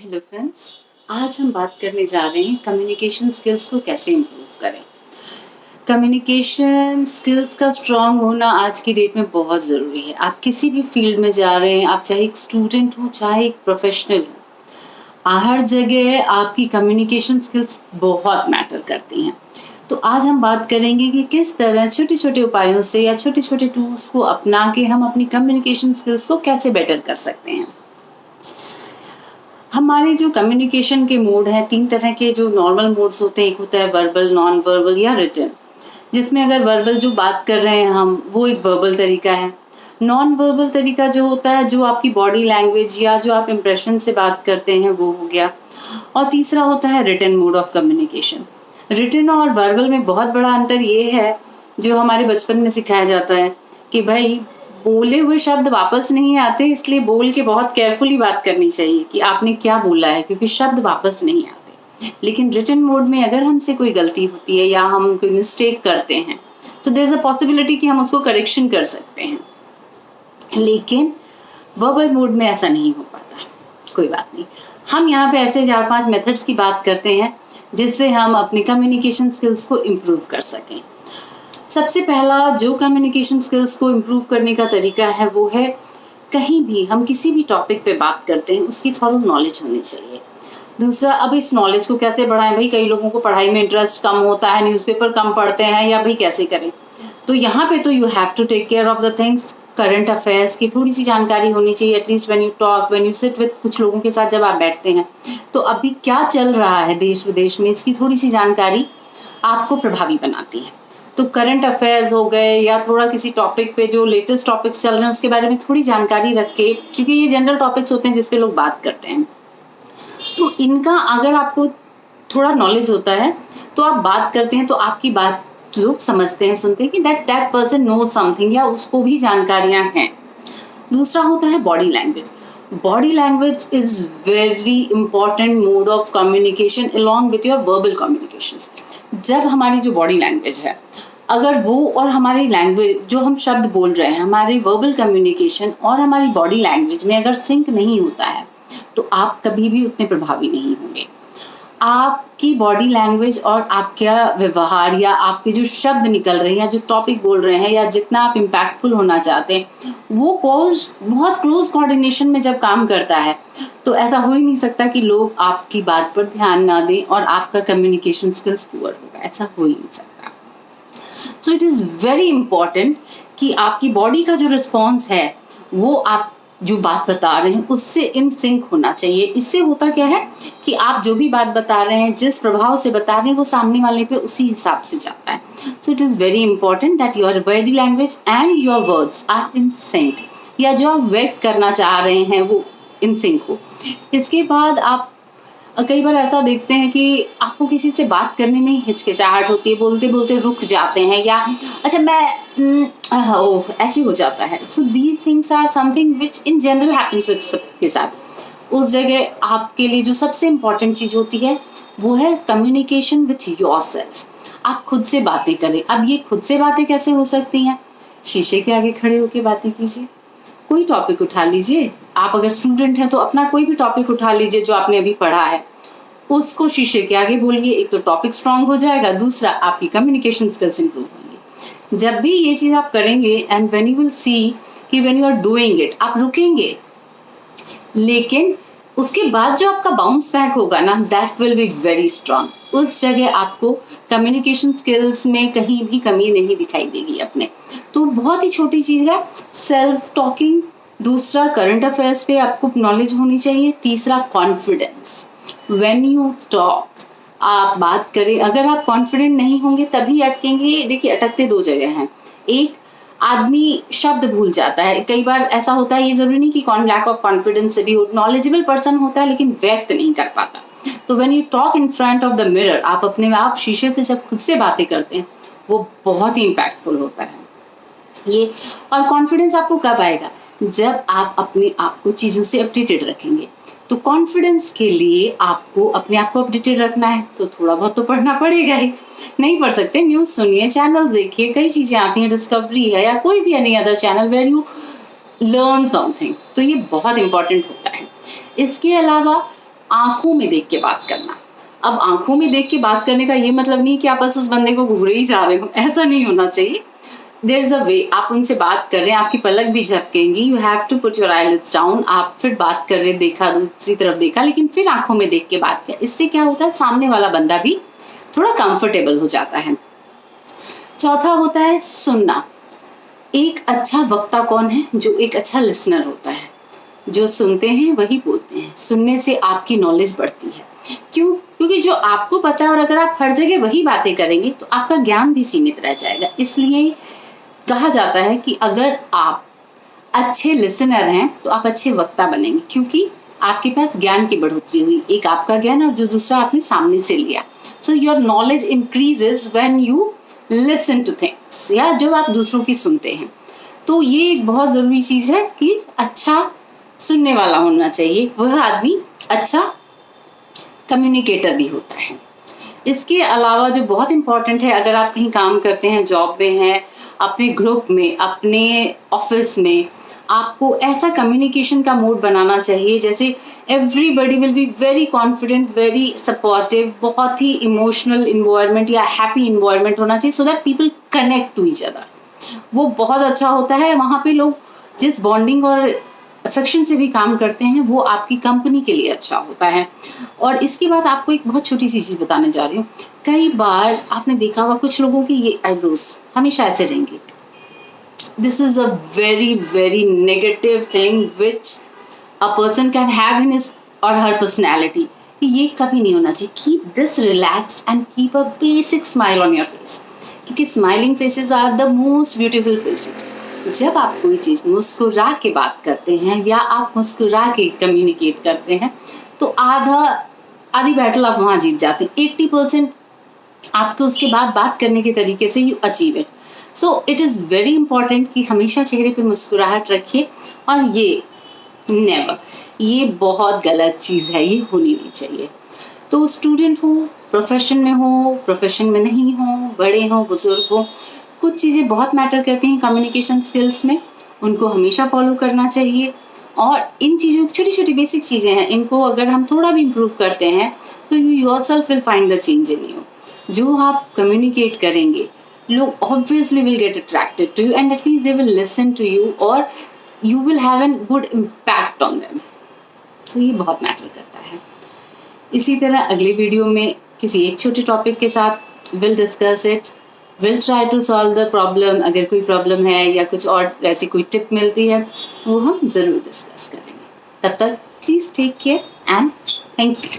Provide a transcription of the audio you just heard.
Hello friends. आज हम बात करने जा रहे हैं कम्युनिकेशन स्किल्स को कैसे इम्प्रूव करें। कम्युनिकेशन स्किल्स का स्ट्रांग होना आज की डेट में बहुत ज़रूरी है। आप किसी भी फील्ड में जा रहे हैं, आप चाहे एक स्टूडेंट हो चाहे एक प्रोफेशनल हो, हर जगह आपकी कम्युनिकेशन स्किल्स बहुत मैटर करती हैं। तो आज हम बात करेंगे कि किस तरह छोटे छोटे उपायों से या छोटे छोटे टूल्स को अपना के हम अपनी कम्युनिकेशन स्किल्स को कैसे बेटर कर सकते हैं। हमारे जो कम्युनिकेशन के मोड हैं, 3 तरह के जो नॉर्मल मोड्स होते हैं, एक होता है वर्बल, नॉन वर्बल या रिटन। जिसमें अगर वर्बल जो बात कर रहे हैं हम, वो एक वर्बल तरीका है। नॉन वर्बल तरीका जो होता है, जो आपकी बॉडी लैंग्वेज या जो आप इम्प्रेशन से बात करते हैं, वो हो गया। और तीसरा होता है written mode of communication. Written और वर्बल में बहुत बड़ा अंतर ये है, जो हमारे बचपन में सिखाया जाता है कि भाई बोले हुए शब्द वापस नहीं आते, इसलिए बोल के बहुत केयरफुली बात करनी चाहिए कि आपने क्या बोला है, क्योंकि शब्द वापस नहीं आते। लेकिन रिटन मोड में अगर हमसे कोई गलती होती है या हम कोई मिस्टेक करते हैं, तो देयर इज अ पॉसिबिलिटी कि हम उसको करेक्शन कर सकते हैं। लेकिन वर्बल मोड में ऐसा नहीं हो पाता। कोई बात नहीं, हम यहाँ पे ऐसे 4-5 मेथड्स की बात करते हैं जिससे हम अपनी कम्युनिकेशन स्किल्स को इम्प्रूव कर सकें। सबसे पहला जो कम्युनिकेशन स्किल्स को इम्प्रूव करने का तरीका है, वो है कहीं भी हम किसी भी टॉपिक पे बात करते हैं, उसकी थोड़ा नॉलेज होनी चाहिए। दूसरा, अब इस नॉलेज को कैसे बढ़ाएं? भाई कई लोगों को पढ़ाई में इंटरेस्ट कम होता है, न्यूज़पेपर कम पढ़ते हैं, या भाई कैसे करें? तो यहाँ पे तो you have to take care of the things. Current affairs की थोड़ी सी जानकारी होनी चाहिए, at least when you talk, when you sit with कुछ लोगों के साथ जब आप बैठते हैं, तो अभी क्या चल रहा है देश विदेश में, इसकी थोड़ी सी जानकारी आपको प्रभावी बनाती है। तो करंट अफेयर्स हो गए, या थोड़ा किसी टॉपिक पे जो लेटेस्ट टॉपिक्स चल रहे हैं उसके बारे में थोड़ी जानकारी रख के, क्योंकि ये जनरल टॉपिक्स होते हैं जिस पे लोग बात करते हैं, तो इनका अगर आपको थोड़ा नॉलेज होता है तो आप बात करते हैं, तो आपकी बात लोग समझते हैं, सुनते हैं कि दैट पर्सन नोज समथिंग, या उसको भी जानकारियां हैं। दूसरा होता है body language. Body language is very important mode of communication along with your verbal communication. जब हमारी जो बॉडी लैंग्वेज है, अगर वो और हमारी लैंग्वेज जो हम शब्द बोल रहे हैं, हमारी वर्बल कम्युनिकेशन और हमारी बॉडी लैंग्वेज में अगर सिंक नहीं होता है, तो आप कभी भी उतने प्रभावी नहीं होंगे। आपकी बॉडी लैंग्वेज और आपका व्यवहार, या आपके जो शब्द निकल रहे हैं, या जो टॉपिक बोल रहे हैं, या जितना आप इम्पैक्टफुल होना चाहते हैं, वो बहुत क्लोज कोऑर्डिनेशन में जब काम करता है, तो ऐसा हो ही नहीं सकता कि लोग आपकी बात पर ध्यान ना दें और आपका कम्युनिकेशन स्किल्स पुअर होगा। ऐसा हो ही नहीं सकता। सो इट इज़ वेरी इंपॉर्टेंट कि आपकी बॉडी का जो रिस्पॉन्स है, वो आप जो बात बता रहे हैं उससे इन सिंक होना चाहिए। इससे होता क्या है कि आप जो भी बात बता रहे हैं, जिस प्रभाव से बता रहे हैं, वो सामने वाले पे उसी हिसाब से जाता है। So it is very important that your body language and your words are in sync, या जो आप व्यक्त करना चाह रहे हैं वो इन सिंक हो। इसके बाद आप कई बार ऐसा देखते हैं कि आपको किसी से बात करने में ही हिचकिचाहट होती है, बोलते बोलते रुक जाते हैं, या अच्छा मैं ऐसे हो जाता है। So these things are something which in general happens with सबके साथ। उस जगह आपके लिए जो सबसे इम्पॉर्टेंट चीज़ होती है, वो है कम्युनिकेशन विथ योरसेल्फ। आप खुद से बातें करें। अब ये खुद से बातें कैसे हो सकती हैं? शीशे के आगे खड़े होकर बातें कीजिए। कोई टॉपिक उठा लीजिए। आप अगर स्टूडेंट हैं तो अपना कोई भी टॉपिक उठा लीजिए जो आपने अभी पढ़ा है, उसको शीशे के आगे बोलिए। एक तो टॉपिक स्ट्रांग हो जाएगा, दूसरा आपकी कम्युनिकेशन स्किल्स इंप्रूव होंगे। जब भी ये चीज़ आप करेंगे, and when you will see कि when you are doing it, आप रुकेंगे, लेकिन उसके बाद जो आपका बाउंस बैक होगा ना, that will be very strong. उस जगह आपको कम्युनिकेशन स्किल्स में कहीं भी कमी नहीं दिखाई देगी अपने। तो बहुत ही छोटी चीज़ है सेल्फ टॉकिंग। दूसरा, करंट अफेयर्स पे आपको नॉलेज होनी चाहिए। तीसरा, कॉन्फिडेंस। व्हेन यू टॉक, आप बात करें, अगर आप कॉन्फिडेंट नहीं होंगे तभी अटकेंगे। देखिए, अटकते 2 जगह हैं। एक, आदमी शब्द भूल जाता है। कई बार ऐसा होता है, ये जरूरी नहीं कि लैक ऑफ कॉन्फिडेंस से भी हो, नॉलेजेबल पर्सन होता है लेकिन व्यक्त नहीं कर पाता। तो when you talk in front of the mirror, आप अपने आप शीशे से जब खुद से बातें करते हैं, वो बहुत ही इम्पैक्टफुल होता है ये। और कॉन्फिडेंस आपको कब आएगा? जब आप अपने आप को चीज़ों से अपडेटेड रखेंगे। तो कॉन्फिडेंस के लिए आपको अपने आप को अपडेटेड रखना है, तो थोड़ा बहुत तो पढ़ना पड़ेगा ही। नहीं पढ़ सकते, न्यूज़ सुनिए, चैनल देखिए, कई चीज़ें आती हैं, डिस्कवरी है या कोई भी any other channel where you learn something. तो ये बहुत इंपॉर्टेंट होता है। इसके अलावा आंखों में देख के बात करना। अब आंखों में देख के बात करने का ये मतलब नहीं कि आप बस उस बंदे को घूरे ही जा रहे हो, ऐसा नहीं होना चाहिए। देयर इज अ वे, आप उनसे बात कर रहे हैं, आपकी पलक भी झपकेंगी, you have to put your eyelids down, आप फिर बात कर रहे, देखा दूसरी तरफ देखा, लेकिन फिर आंखों में देख के बात किया। इससे क्या होता है, सामने वाला बंदा भी थोड़ा कंफर्टेबल हो जाता है। चौथा होता है सुनना। एक अच्छा वक्ता कौन है? जो एक अच्छा लिसनर होता है। जो सुनते हैं वही बोलते हैं। सुनने से आपकी नॉलेज बढ़ती है। क्यों? क्योंकि जो आपको पता है, और अगर आप हर जगह वही बातें करेंगे तो आपका ज्ञान भी सीमित रह जाएगा। इसलिए कहा जाता है कि अगर आप अच्छे लिसनर हैं तो आप अच्छे वक्ता बनेंगे, क्योंकि आपके पास ज्ञान की बढ़ोतरी हुई। एक आपका ज्ञान और जो दूसरा आपने सामने से लिया। So your knowledge increases when you listen two things, या जब आप दूसरों की सुनते हैं। तो ये एक बहुत जरूरी चीज है कि अच्छा सुनने वाला होना चाहिए। वह आदमी अच्छा कम्युनिकेटर भी होता है। इसके अलावा जो बहुत इंपॉर्टेंट है, अगर आप कहीं काम करते हैं, जॉब में हैं, अपने ग्रुप में, अपने ऑफिस में, आपको ऐसा कम्युनिकेशन का मोड बनाना चाहिए जैसे everybody will be very confident, very supportive, बहुत ही इमोशनल इन्वायरमेंट या हैप्पी इन्वायरमेंट होना चाहिए, so that people connect to each other. वो बहुत अच्छा होता है। वहाँ पे लोग जिस बॉन्डिंग और अफेक्शन से भी काम करते हैं वो आपकी कंपनी के लिए अच्छा होता है। और इसके बाद आपको एक बहुत छोटी सी चीज बताने जा रही हूँ। कई बार आपने देखा होगा कुछ लोगों की ये आईब्रोज हमेशा ऐसे रहेंगे। This is a very very negative thing which a person can have in his or her personality. ये कभी नहीं होना चाहिए। Keep this relaxed and keep a basic smile on your face, क्योंकि smiling faces are the most beautiful faces. जब आप कोई चीज मुस्कुरा के बात करते हैं या आप मुस्कुरा के कम्युनिकेट करते हैं तो आधी बैटल आप वहां जीत जाते हैं। 80% आपको उसके बाद बात करने के तरीके से you achieve it. So it is very important कि हमेशा चेहरे पे मुस्कुराहट रखिए। और ये नेवर, ये बहुत गलत चीज है, ये होनी नहीं चाहिए। तो स्टूडेंट हो, प्रोफेशन में हो, प्रोफेशन में नहीं हो, बड़े हो, बुजुर्ग हो, कुछ चीज़ें बहुत मैटर करती हैं कम्युनिकेशन स्किल्स में, उनको हमेशा फॉलो करना चाहिए। और इन चीज़ों, छोटी छोटी बेसिक चीज़ें हैं, इनको अगर हम थोड़ा भी इम्प्रूव करते हैं तो you yourself will find the change in you. जो आप कम्युनिकेट करेंगे, लोग obviously will get attracted to you and at least they will listen to you, और you will have an good impact on them. तो ये बहुत मैटर करता है। इसी तरह अगले वीडियो में किसी एक छोटे टॉपिक के साथ will discuss it, will try to solve the problem. अगर कोई प्रॉब्लम है या कुछ और ऐसी कोई टिप मिलती है वो हम ज़रूर डिस्कस करेंगे। तब तक please take care and thank you.